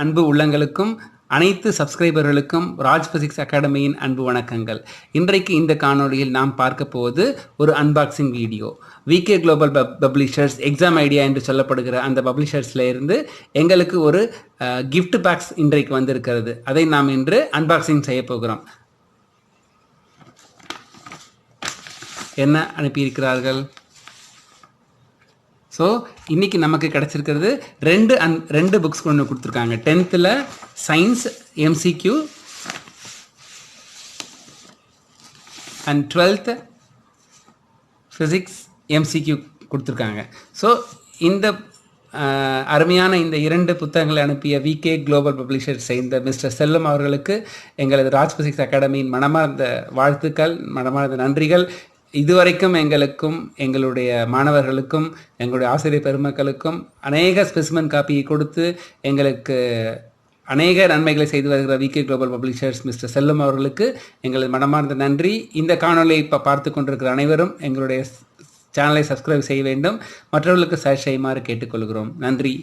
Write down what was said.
அன்பு உள்ளங்களுக்கும் அனைத்து சப்ஸ்கிரைபர்களுக்கும் ராஜ் பிசிக்ஸ் அகாடமியின் அன்பு வணக்கங்கள். இன்றைக்கு இந்த காணொளியில் நாம் பார்க்க போவது ஒரு unboxing video. VK global publishers Xam Idea என்று சொல்லப்படுகிற அந்த பப்ளிஷர்ஸில் இருந்து எங்களுக்கு ஒரு கிஃப்ட் பேக்ஸ் இன்றைக்கு வந்திருக்கிறது. அதை நாம் இன்று அன்பாக்சிங் செய்ய போகிறோம். என்ன அனுப்பியிருக்கிறார்கள்? ஸோ இன்றைக்கி நமக்கு கிடச்சிருக்கிறது ரெண்டு புக்ஸ் கொண்டு கொடுத்துருக்காங்க. 10th science MCQ and 12th physics MCQ கொடுத்துருக்காங்க. ஸோ இந்த அருமையான இந்த 2 புத்தகங்களை அனுப்பிய விகே குளோபல் பப்ளிஷர்ஸ் சேர்ந்த மிஸ்டர் செல்லம் அவர்களுக்கு எங்களது ராஜ் பிசிக்ஸ் அகாடமியின் மனமார்ந்த வாழ்த்துக்கள், மனமார்ந்த நன்றிகள். இதுவரைக்கும் எங்களுக்கும் எங்களுடைய மாணவர்களுக்கும் எங்களுடைய ஆசிரியர் பெருமக்களுக்கும் அநேக ஸ்பெசிமன் காப்பியை கொடுத்து எங்களுக்கு அநேக நன்மைகளை செய்து வருகிற விகே குளோபல் பப்ளிஷர்ஸ் மிஸ்டர் செல்லம் அவர்களுக்கு எங்களது மனமார்ந்த நன்றி. இந்த காணொலியை இப்போ பார்த்து கொண்டிருக்கிற அனைவரும் எங்களுடைய சேனலை சப்ஸ்கிரைப் செய்ய வேண்டும், மற்றவர்களுக்கு ஷேர் செய்யுமாறு கேட்டுக்கொள்கிறோம். நன்றி.